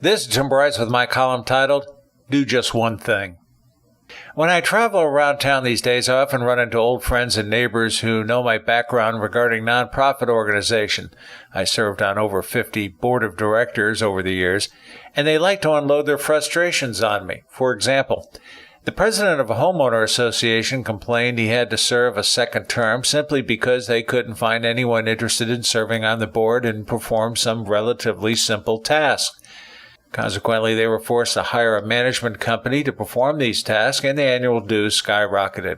This is Bryce with my column titled, Do Just One Thing. When I travel around town these days, I often run into old friends and neighbors who know my background regarding nonprofit organization. I served on over 50 board of directors over the years, and they like to unload their frustrations on me. For example, the president of a homeowner association complained he had to serve a second term simply because they couldn't find anyone interested in serving on the board and perform some relatively simple task. Consequently, they were forced to hire a management company to perform these tasks, and the annual dues skyrocketed.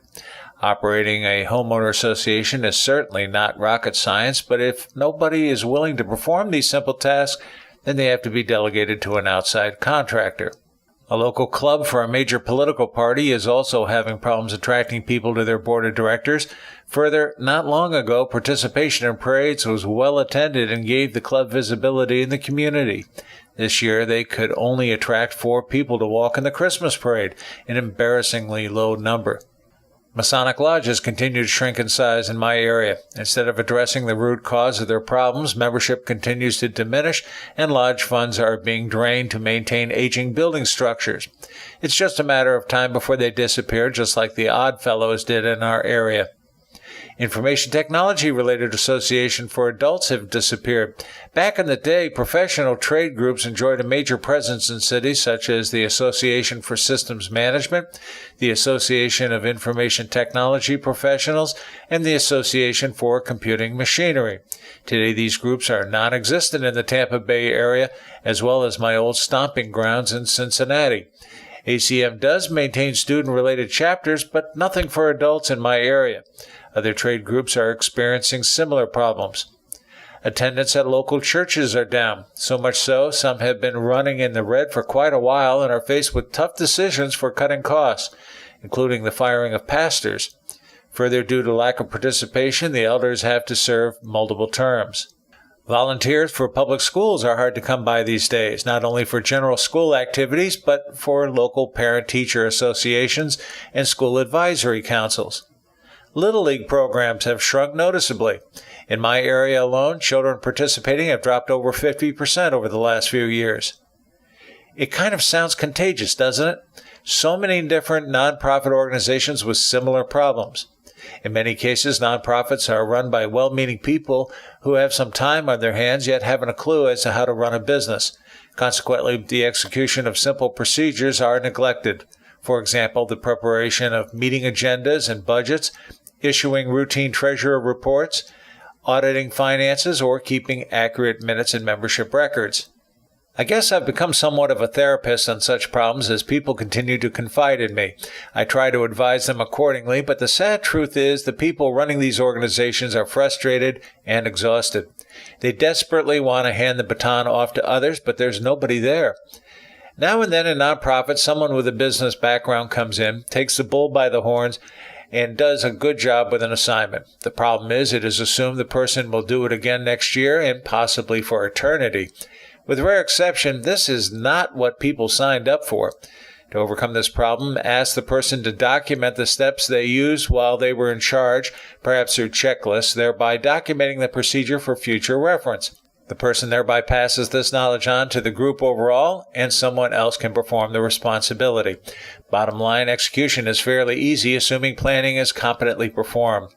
Operating a homeowner association is certainly not rocket science, but if nobody is willing to perform these simple tasks, then they have to be delegated to an outside contractor. A local club for a major political party is also having problems attracting people to their board of directors. Further, not long ago, participation in parades was well attended and gave the club visibility in the community. This year, they could only attract 4 people to walk in the Christmas parade, an embarrassingly low number. Masonic lodges continue to shrink in size in my area. Instead of addressing the root cause of their problems, membership continues to diminish, and lodge funds are being drained to maintain aging building structures. It's just a matter of time before they disappear, just like the Odd Fellows did in our area. Information technology-related associations for adults have disappeared. Back in the day, professional trade groups enjoyed a major presence in cities such as the Association for Systems Management, the Association of Information Technology Professionals, and the Association for Computing Machinery. Today, these groups are non-existent in the Tampa Bay area, as well as my old stomping grounds in Cincinnati. ACM does maintain student-related chapters, but nothing for adults in my area. Other trade groups are experiencing similar problems. Attendance at local churches are down. So much so, some have been running in the red for quite a while and are faced with tough decisions for cutting costs, including the firing of pastors. Further, due to lack of participation, the elders have to serve multiple terms. Volunteers for public schools are hard to come by these days, not only for general school activities, but for local parent-teacher associations and school advisory councils. Little League programs have shrunk noticeably. In my area alone, children participating have dropped over 50% over the last few years. It kind of sounds contagious, doesn't it? So many different nonprofit organizations with similar problems. In many cases, nonprofits are run by well-meaning people who have some time on their hands yet haven't a clue as to how to run a business. Consequently, the execution of simple procedures are neglected. For example, the preparation of meeting agendas and budgets, issuing routine treasurer reports, auditing finances, or keeping accurate minutes and membership records. I guess I've become somewhat of a therapist on such problems as people continue to confide in me. I try to advise them accordingly, but the sad truth is the people running these organizations are frustrated and exhausted. They desperately want to hand the baton off to others, but there's nobody there. Now and then in nonprofits, someone with a business background comes in, takes the bull by the horns, and does a good job with an assignment. The problem is it is assumed the person will do it again next year and possibly for eternity. With rare exception, this is not what people signed up for. To overcome this problem, ask the person to document the steps they used while they were in charge, perhaps through checklists, thereby documenting the procedure for future reference. The person thereby passes this knowledge on to the group overall, and someone else can perform the responsibility. Bottom line, execution is fairly easy, assuming planning is competently performed.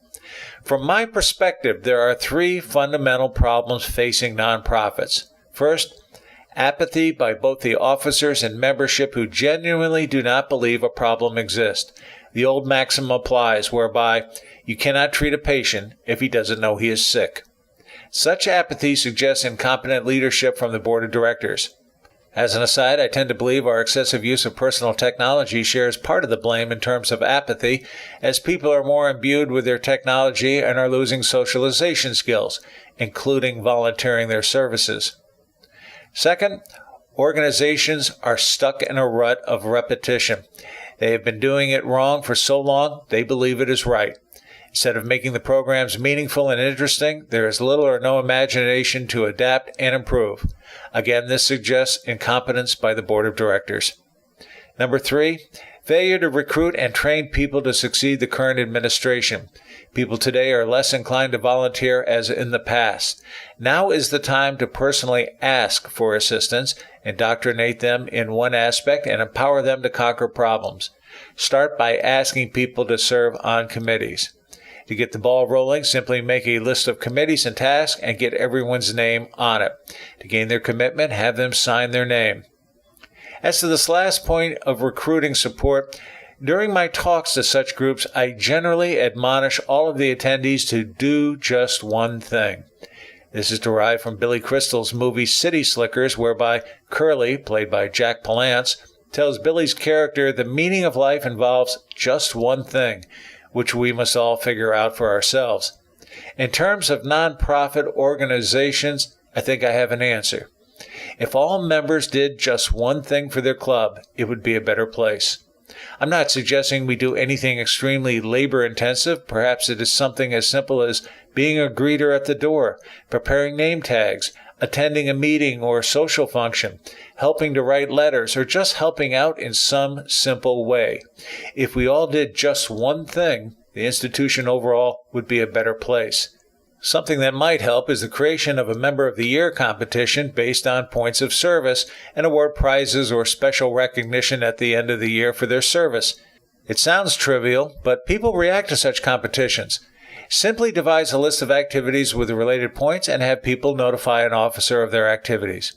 From my perspective, there are 3 fundamental problems facing nonprofits. First, apathy by both the officers and membership who genuinely do not believe a problem exists. The old maxim applies, whereby you cannot treat a patient if he doesn't know he is sick. Such apathy suggests incompetent leadership from the board of directors. As an aside, I tend to believe our excessive use of personal technology shares part of the blame in terms of apathy, as people are more imbued with their technology and are losing socialization skills, including volunteering their services. Second, organizations are stuck in a rut of repetition. They have been doing it wrong for so long, they believe it is right. Instead of making the programs meaningful and interesting, there is little or no imagination to adapt and improve. Again, this suggests incompetence by the board of directors. Number 3, failure to recruit and train people to succeed the current administration. People today are less inclined to volunteer as in the past. Now is the time to personally ask for assistance indoctrinate them in one aspect, and empower them to conquer problems. Start by asking people to serve on committees. To get the ball rolling, simply make a list of committees and tasks and get everyone's name on it. To gain their commitment, have them sign their name. As to this last point of recruiting support, during my talks to such groups, I generally admonish all of the attendees to do just one thing. This is derived from Billy Crystal's movie City Slickers, whereby Curly, played by Jack Palance, tells Billy's character the meaning of life involves just one thing, which we must all figure out for ourselves. In terms of nonprofit organizations, I think I have an answer. If all members did just one thing for their club, it would be a better place. I'm not suggesting we do anything extremely labor-intensive. Perhaps it is something as simple as being a greeter at the door, preparing name tags, attending a meeting or social function, helping to write letters, or just helping out in some simple way. If we all did just one thing, the institution overall would be a better place. Something that might help is the creation of a Member of the Year competition based on points of service and award prizes or special recognition at the end of the year for their service. It sounds trivial, but people react to such competitions. Simply devise a list of activities with the related points and have people notify an officer of their activities.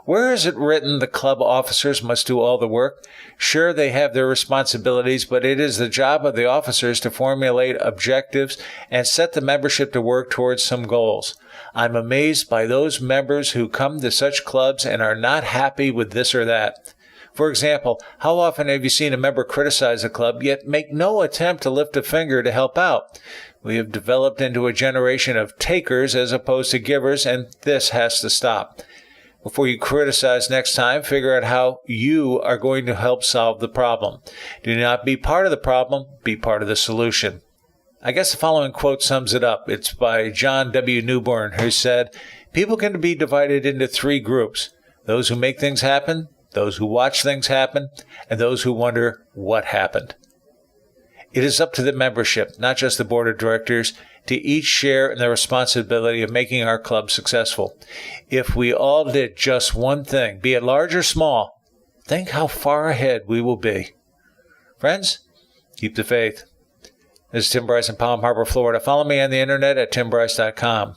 Where is it written the club officers must do all the work? Sure, they have their responsibilities, but it is the job of the officers to formulate objectives and set the membership to work towards some goals. I'm amazed by those members who come to such clubs and are not happy with this or that. For example, how often have you seen a member criticize a club yet make no attempt to lift a finger to help out? We have developed into a generation of takers as opposed to givers, and this has to stop. Before you criticize next time, figure out how you are going to help solve the problem. Do not be part of the problem, be part of the solution. I guess the following quote sums it up. It's by John W. Newbern, who said, "People can be divided into three groups: those who make things happen, those who watch things happen, and those who wonder what happened." It is up to the membership, not just the board of directors, to each share in the responsibility of making our club successful. If we all did just one thing, be it large or small, think how far ahead we will be. Friends, keep the faith. This is Tim Bryce in Palm Harbor, Florida. Follow me on the internet at timbryce.com.